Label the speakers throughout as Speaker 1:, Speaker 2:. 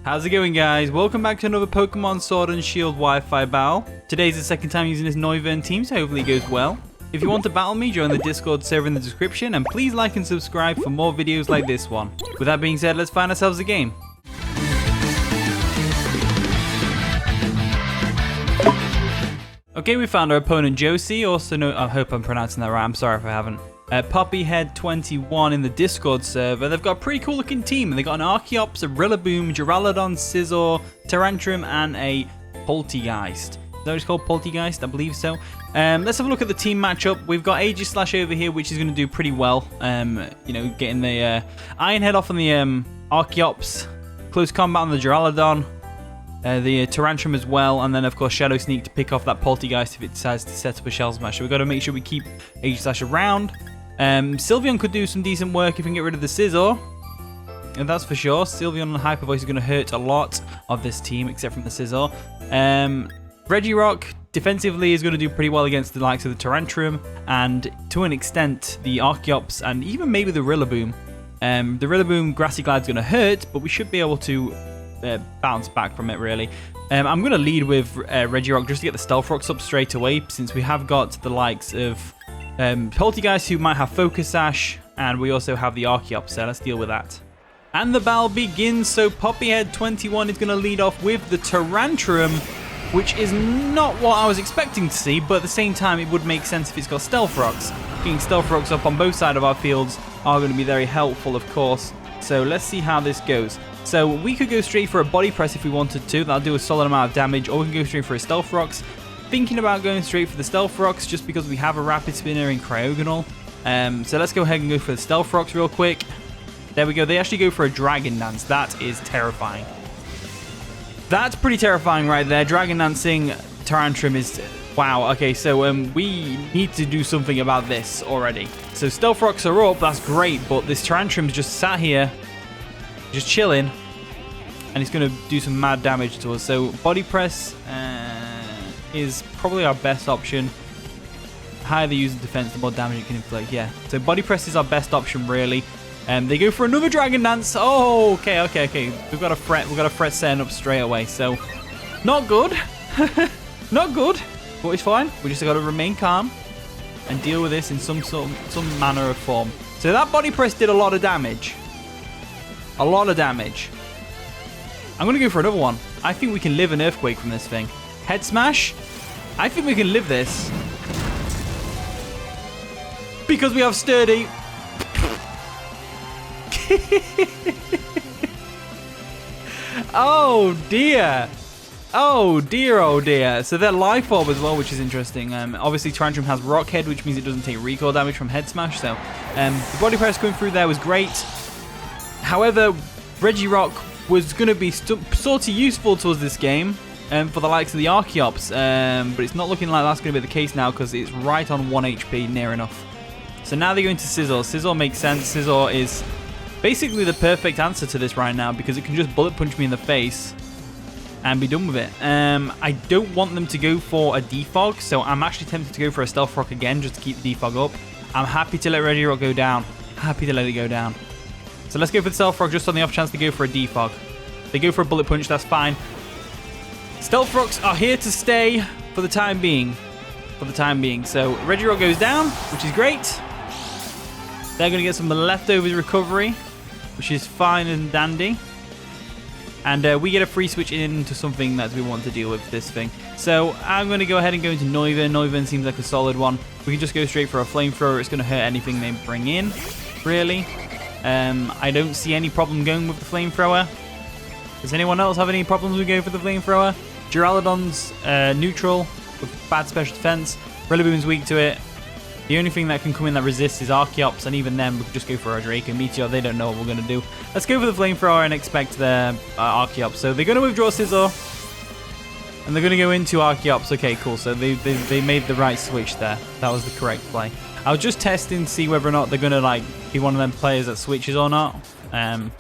Speaker 1: How's it going, guys? Welcome back to another Pokemon Sword and Shield Wi-Fi battle. Today's the second time using this Noivern team, so hopefully it goes well. If you want to battle me, join the Discord server in the description, and please like and subscribe for more videos like this one. With that being said, let's find ourselves a game. Okay, we found our opponent Josie, also known, I hope I'm pronouncing that right, I'm sorry if I haven't. Poppyhead21 in the Discord server. They've got a pretty cool looking team. They've got an Archeops, a Rillaboom, Duraludon, Scizor, Tyrantrum, and a Poltegeist. Is that what it's called? Poltegeist? I believe so. Let's have a look at the team matchup. We've got Aegislash over here, which is going to do pretty well. You know, getting the Iron Head off on the Archeops, close combat on the Duraludon, the Tyrantrum as well, and then of course Shadow Sneak to pick off that Poltegeist if it decides to set up a Shell Smash. So we've got to make sure we keep Aegislash around. Sylveon could do some decent work if we can get rid of the Scizor. And that's for sure. Sylveon on Hyper Voice is going to hurt a lot of this team, except from the Scizor. Regirock defensively is going to do pretty well against the likes of the Tyrantrum, and to an extent the Archeops, and even maybe the Rillaboom. The Rillaboom Grassy Glide is going to hurt, but we should be able to bounce back from it, really. I'm going to lead with Regirock just to get the Stealth Rocks up straight away, since we have got the likes of Poltegeist who might have Focus Sash, and we also have the Archeops, so let's deal with that. And the battle begins. So Poppyhead21 is going to lead off with the Tyrantrum, which is not what I was expecting to see, but at the same time it would make sense if it's got Stealth Rocks. Getting Stealth Rocks up on both sides of our fields are going to be very helpful, of course. So let's see how this goes. So we could go straight for a Body Press if we wanted to. That'll do a solid amount of damage, or we can go straight for a Stealth Rocks. Thinking about going straight for the Stealth Rocks just because we have a Rapid Spinner in Cryogonal. So let's go ahead and go for the Stealth Rocks real quick. There we go. They actually go for a Dragon Dance. That is terrifying. That's pretty terrifying right there. Dragon Dancing Tyrantrum is... Wow. Okay, so we need to do something about this already. So Stealth Rocks are up. That's great, but this Tyrantrum's just sat here, just chilling, and it's going to do some mad damage to us. So Body Press... is probably our best option. The higher the user defense, the more damage it can inflict. Yeah, so Body Press is our best option, really. They go for another Dragon Dance. Oh, okay. We've got a threat setting up straight away. So, not good. Not good, but it's fine. We just got to remain calm and deal with this in some manner of form. So that Body Press did a lot of damage. A lot of damage. I'm going to go for another one. I think we can live an Earthquake from this thing. Head Smash. I think we can live this. Because we have Sturdy. Oh dear. Oh dear, oh dear. So they're Life Orb as well, which is interesting. Obviously Tyrantrum has Rock Head, which means it doesn't take recoil damage from Head Smash. So the Body Press going through there was great. However, Regirock was going to be sort of useful to us this game. For the likes of the Archeops, but it's not looking like that's going to be the case now because it's right on 1 HP, near enough. So now they go into Scizor. Scizor makes sense. Scizor is basically the perfect answer to this right now because it can just Bullet Punch me in the face and be done with it. I don't want them to go for a Defog, so I'm actually tempted to go for a Stealth Rock again just to keep the Defog up. I'm happy to let Regirock go down. Happy to let it go down. So let's go for the Stealth Rock just on the off chance they go for a Defog. They go for a Bullet Punch, that's fine. Stealth Rocks are here to stay for the time being. So Regirock goes down, which is great. They're going to get some leftovers recovery, which is fine and dandy. And we get a free switch into something that we want to deal with this thing. So I'm going to go ahead and go into Noivern. Noivern seems like a solid one. We can just go straight for a Flamethrower. It's going to hurt anything they bring in, really. I don't see any problem going with the Flamethrower. Does anyone else have any problems with going for the Flamethrower? Duraludon's neutral with bad special defense. Rillaboom's weak to it. The only thing that can come in that resists is Archeops, and even then we could just go for a Draco Meteor. They don't know what we're going to do. Let's go for the Flamethrower and expect their Archeops. So they're going to withdraw Scizor, and they're going to go into Archeops. Okay, cool. So they made the right switch there. That was the correct play. I was just testing to see whether or not they're going to be one of them players that switches or not. Because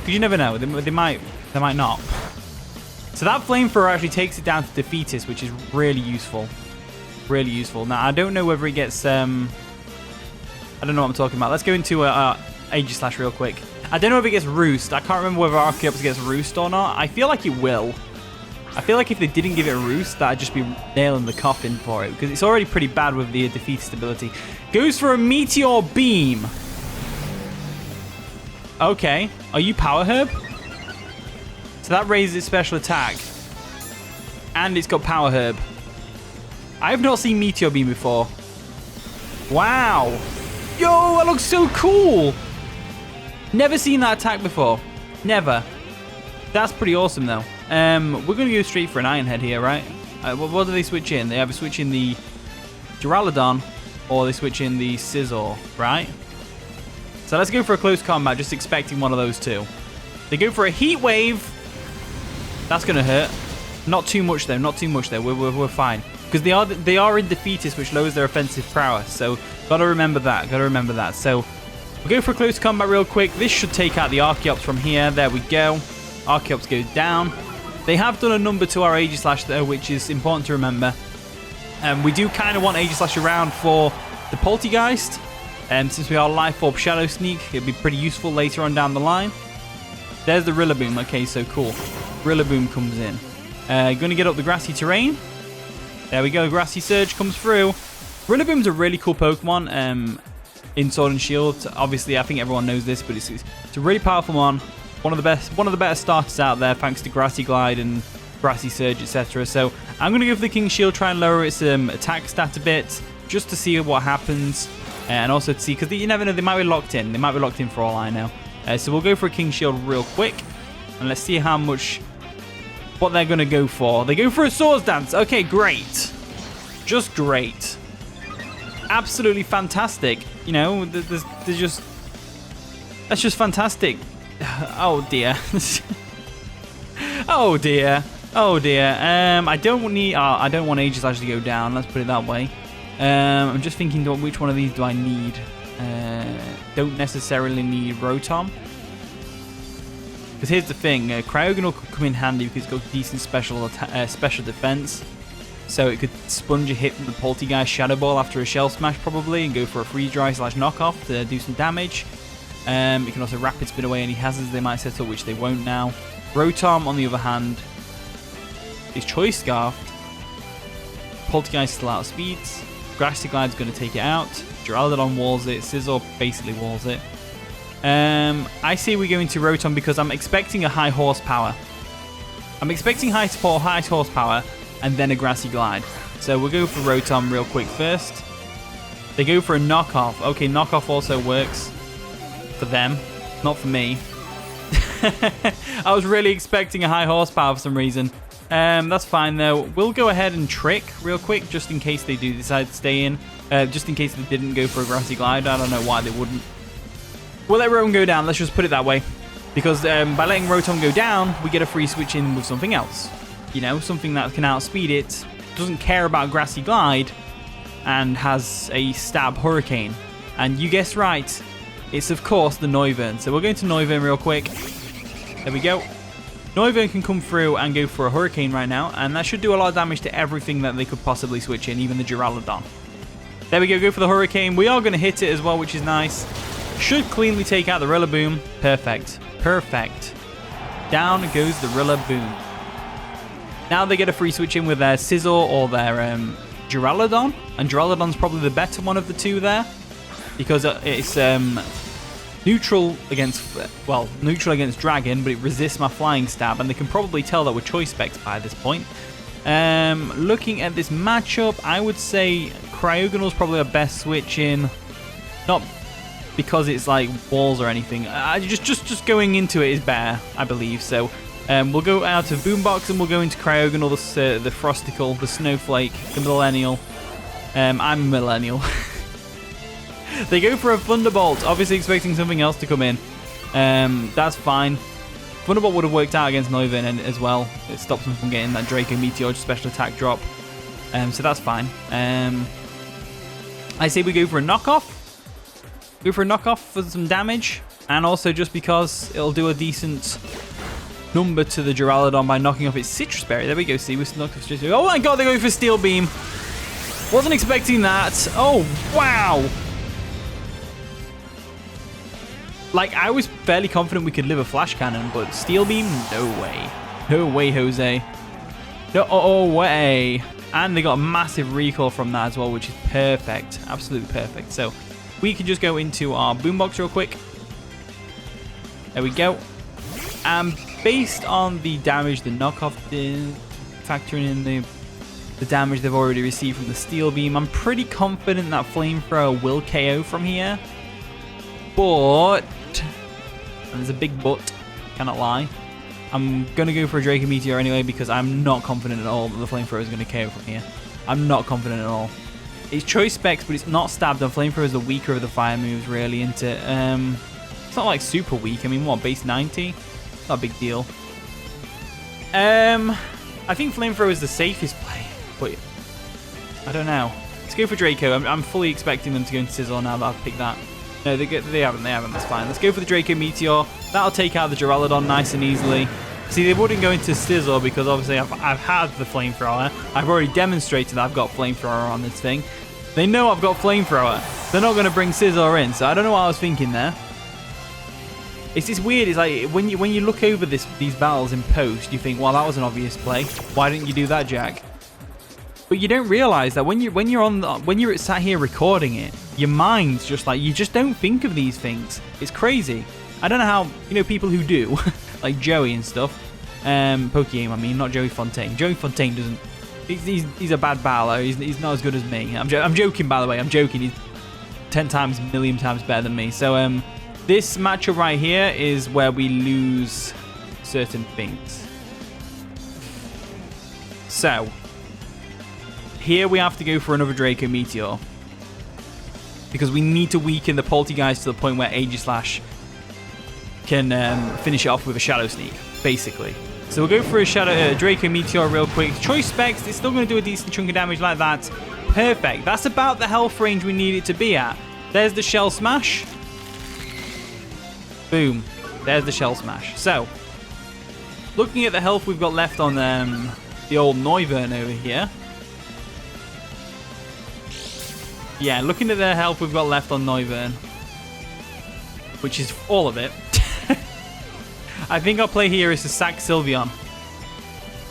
Speaker 1: you never know. They might not. So that Flamethrower actually takes it down to Defeatist, which is really useful. Really useful. Now, I don't know whether he gets... I don't know what I'm talking about. Let's go into Aegislash real quick. I don't know if it gets Roost. I can't remember whether Archeops gets Roost or not. I feel like it will. I feel like if they didn't give it a Roost, that'd just be nailing the coffin for it, because it's already pretty bad with the defeat stability. Goes for a Meteor Beam. Okay. Are you Power Herb? So that raises its special attack. And it's got Power Herb. I have not seen Meteor Beam before. Wow. Yo, that looks so cool. Never seen that attack before. Never. That's pretty awesome, though. We're going to go straight for an Iron Head here, right? What do they switch in? They either switch in the Duraludon or they switch in the Scizor, right? So let's go for a close combat, just expecting one of those two. They go for a Heat Wave. That's going to hurt. Not too much, though. Not too much, though. We're fine. Because they are in Defeatist, which lowers their offensive prowess. So, got to remember that. Got to remember that. So, we'll go for a close combat real quick. This should take out the Archeops from here. There we go. Archeops goes down. They have done a number to our Aegislash, though, which is important to remember. We do kind of want Aegislash around for the Poltegeist. Since we are Life Orb Shadow Sneak, it'd be pretty useful later on down the line. There's the Rillaboom. Okay, so cool. Rillaboom comes in. Going to get up the grassy terrain. There we go. Grassy Surge comes through. Rillaboom's a really cool Pokemon in Sword and Shield. Obviously, I think everyone knows this, but it's a really powerful one. One of the better starters out there, thanks to Grassy Glide and Grassy Surge, etc. So I'm going to go for the King Shield, try and lower its attack stat a bit, just to see what happens, and also to see, because you never know, they might be locked in. They might be locked in for all I know. So we'll go for a King Shield real quick, and let's see how much, what they're going to go for. They go for a Swords Dance. Okay, great. Just great. Absolutely fantastic. You know, there's just, that's just fantastic. Oh dear. Oh dear. Oh dear. I don't want Aegislash to go down. Let's put it that way. I'm just thinking, which one of these do I need? Don't necessarily need Rotom. Because here's the thing, Cryogonal could come in handy because it's got decent special defense. So it could sponge a hit from the Poltegeist Shadow Ball after a Shell Smash probably, and go for a Freeze Dry / knockoff to do some damage. You can also Rapid Spin away any hazards they might set up, which they won't now. Rotom, on the other hand, is Choice Scarfed. Poltegeist still out of speeds. Grassy Glide's going to take it out. Duraludon walls it. Scizor basically walls it. I say we go into Rotom because I'm expecting a high horsepower. I'm expecting high horsepower and then a Grassy Glide. So we'll go for Rotom real quick first. They go for a knockoff. Okay, knockoff also works for them, not for me. I was really expecting a high horsepower for some reason. That's fine though. We'll go ahead and Trick real quick just in case they do decide to stay in. Just in case they didn't go for a Grassy Glide. I don't know why they wouldn't. We'll let Rotom go down. Let's just put it that way. Because by letting Rotom go down, we get a free switch in with something else. You know, something that can outspeed it, doesn't care about Grassy Glide, and has a Stab Hurricane. And you guessed right, it's of course the Noivern. So we're going to Noivern real quick. There we go. Noivern can come through and go for a Hurricane right now, and that should do a lot of damage to everything that they could possibly switch in, even the Duraludon. There we go for the Hurricane. We are going to hit it as well, which is nice. Should cleanly take out the Rillaboom. Perfect. Perfect. Down goes the Rillaboom. Now they get a free switch in with their Scizor or their Duraludon. And Duraludon's probably the better one of the two there. Because it's neutral against Dragon, but it resists my Flying Stab. And they can probably tell that we're Choice Specs by this point. Looking at this matchup, I would say Cryogonal's probably our best switch in. Not because it's like walls or anything. Just going into it is better, I believe. So we'll go out of Boombox and we'll go into Cryogonal, the Frosticle, the Snowflake, the Millennial. I'm a Millennial. They go for a Thunderbolt, obviously expecting something else to come in. That's fine. Thunderbolt would have worked out against Noivern as well. It stops them from getting that Draco Meteor special attack drop. So that's fine. I say we go for a knockoff. Go for a knockoff for some damage. And also just because it'll do a decent number to the Duraludon by knocking off its Citrus Berry. There we go, see, we knocked off Citrus Berry. Oh my god, they're going for Steel Beam. Wasn't expecting that. Oh, wow. Like, I was fairly confident we could live a Flash Cannon, but Steel Beam? No way. No way, Jose. No way. And they got a massive recoil from that as well, which is perfect. Absolutely perfect. So we can just go into our Boombox real quick. There we go. And based on the damage, the knockoff factoring in the damage they've already received from the Steel Beam, I'm pretty confident that Flamethrower will KO from here. But, and there's a big but, cannot lie, I'm going to go for a Draco Meteor anyway because I'm not confident at all that the Flamethrower is going to KO from here. I'm not confident at all. It's choice specs, but it's not stabbed, and Flamethrower is the weaker of the fire moves, really, isn't it? It's not like super weak. I mean, what, base 90? Not a big deal. I think Flamethrower is the safest play, but I don't know. Let's go for Draco. I'm fully expecting them to go into Sizzle now that I've picked that. No, they haven't. That's fine. Let's go for the Draco Meteor. That'll take out the Duraludon nice and easily. See, they wouldn't go into Sizzle because obviously I've had the Flamethrower. I've already demonstrated that I've got Flamethrower on this thing. They know I've got Flamethrower. They're not going to bring Sizzle in, so I don't know what I was thinking there. It's just weird. It's like when you look over these battles in post, you think, well, that was an obvious play. Why didn't you do that, Jack? But you don't realize that when you're sat here recording it, your mind's just like, you just don't think of these things. It's crazy. I don't know how, people who do, like Joey and stuff, Pokegame, I mean, not Joey Fontaine. Joey Fontaine doesn't, he's a bad battler. He's not as good as me. I'm joking, by the way. I'm joking. He's 10 times, million times better than me. So, this matchup right here is where we lose certain things. So, here we have to go for another Draco Meteor. Because we need to weaken the Poltegeist to the point where Aegislash can finish it off with a Shadow Sneak, basically. So we'll go for a Draco Meteor real quick. Choice specs, it's still going to do a decent chunk of damage like that. Perfect. That's about the health range we need it to be at. There's the Shell Smash. Boom. There's the Shell Smash. So, looking at the health we've got left on the old Noivern over here. Yeah, looking at the health we've got left on Noivern, which is all of it. I think our play here is to sack Sylveon.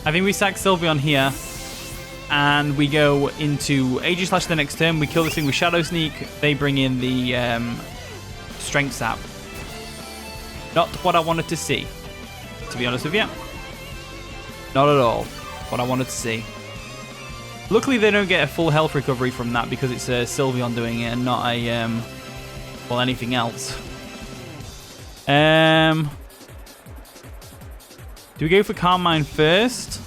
Speaker 1: I think we sack Sylveon here, and we go into Aegislash the next turn. We kill this thing with Shadow Sneak. They bring in the Strength Sap. Not what I wanted to see, to be honest with you. Not at all what I wanted to see. Luckily, they don't get a full health recovery from that because it's Sylveon doing it and not a, well, anything else. Do we go for Calm Mind first?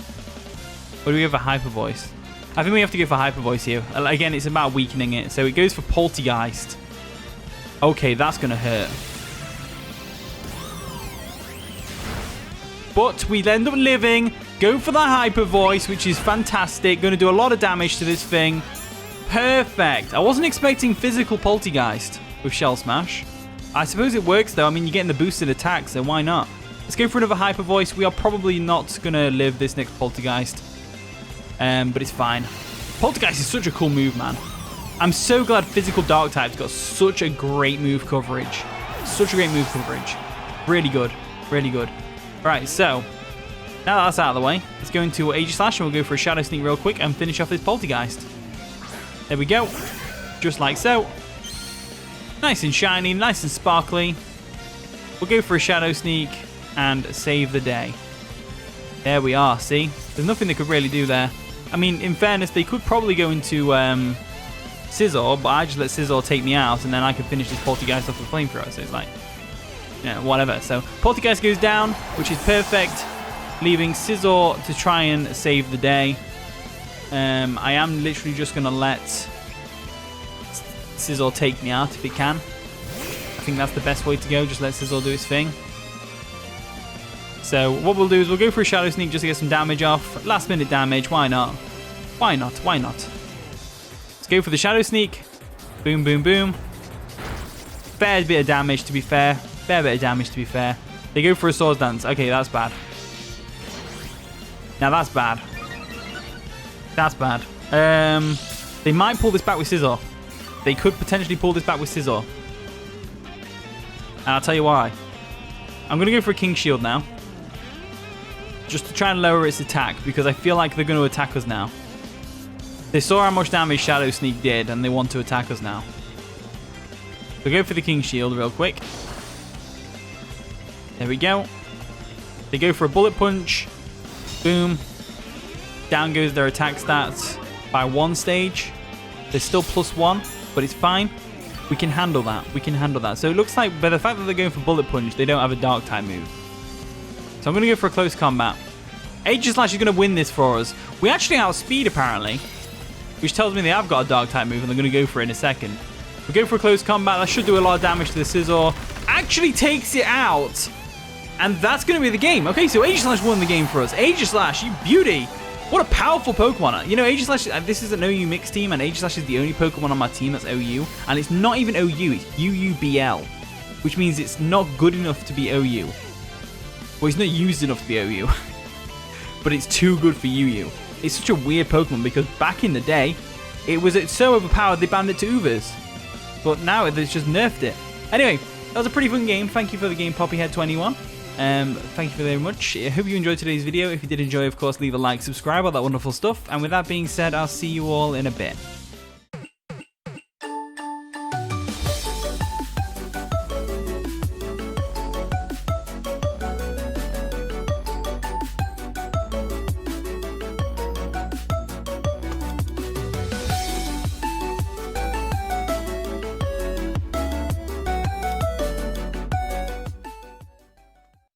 Speaker 1: Or do we go for Hyper Voice? I think we have to go for Hyper Voice here. Again, it's about weakening it. So it goes for Poltegeist. Okay, that's going to hurt. But we end up living. Go for the Hyper Voice, which is fantastic. Going to do a lot of damage to this thing. Perfect. I wasn't expecting physical Poltegeist with Shell Smash. I suppose it works, though. I mean, you're getting the boosted attack, so why not? Let's go for another Hyper Voice. We are probably not going to live this next Poltegeist. But it's fine. Poltegeist is such a cool move, man. I'm so glad physical Dark types got such a great move coverage. Such a great move coverage. Really good. Really good. Right, so now that's out of the way, let's go into Aegislash and we'll go for a Shadow Sneak real quick and finish off this Poltegeist. There we go. Just like so. Nice and shiny, nice and sparkly. We'll go for a Shadow Sneak and save the day. There we are, see? There's nothing they could really do there. I mean, in fairness, they could probably go into Scizor, but I just let Scizor take me out and then I can finish this Poltegeist off with Flamethrower, so it's like, yeah, whatever. So Poltegeist goes down, which is perfect, leaving Scizor to try and save the day. I am literally just going to let Scizor take me out if it can. I think that's the best way to go, just let Scizor do his thing. So what we'll do is we'll go for a Shadow Sneak just to get some damage off. Last minute damage, why not? Why not? Why not? Let's go for the Shadow Sneak. Boom, boom, boom. Fair bit of damage, to be fair. Fair bit of damage, to be fair. They go for a Swords Dance. Okay, that's bad. Now that's bad. That's bad. They might pull this back with Scizor. They could potentially pull this back with Scizor. And I'll tell you why. I'm going to go for a King Shield now. Just to try and lower its attack, because I feel like they're going to attack us now. They saw how much damage Shadow Sneak did, and they want to attack us now. So go for the King Shield real quick. There we go. They go for a Bullet Punch. Boom. Down goes their attack stats by 1 stage. They're still +1, but it's fine. We can handle that. We can handle that. So it looks like by the fact that they're going for Bullet Punch, they don't have a Dark type move. So I'm going to go for a close combat. Aegislash is going to win this for us. We actually outspeed apparently, which tells me they have got a Dark type move and they're going to go for it in a second. We go for a close combat. That should do a lot of damage to the Scizor. Actually takes it out. And that's going to be the game. Okay, so Aegislash won the game for us. Aegislash, you beauty. What a powerful Pokemon. You know, Aegislash, this is an OU mixed team, and Aegislash is the only Pokemon on my team that's OU. And it's not even OU, it's UUBL, which means it's not good enough to be OU. Well, it's not used enough to be OU, but it's too good for UU. It's such a weird Pokemon because back in the day, it's so overpowered they banned it to Ubers. But now they've just nerfed it. Anyway, that was a pretty fun game. Thank you for the game, Poppyhead21. Thank you very much. I hope you enjoyed today's video. If you did enjoy, of course, leave a like, subscribe, all that wonderful stuff. And with that being said, I'll see you all in a bit.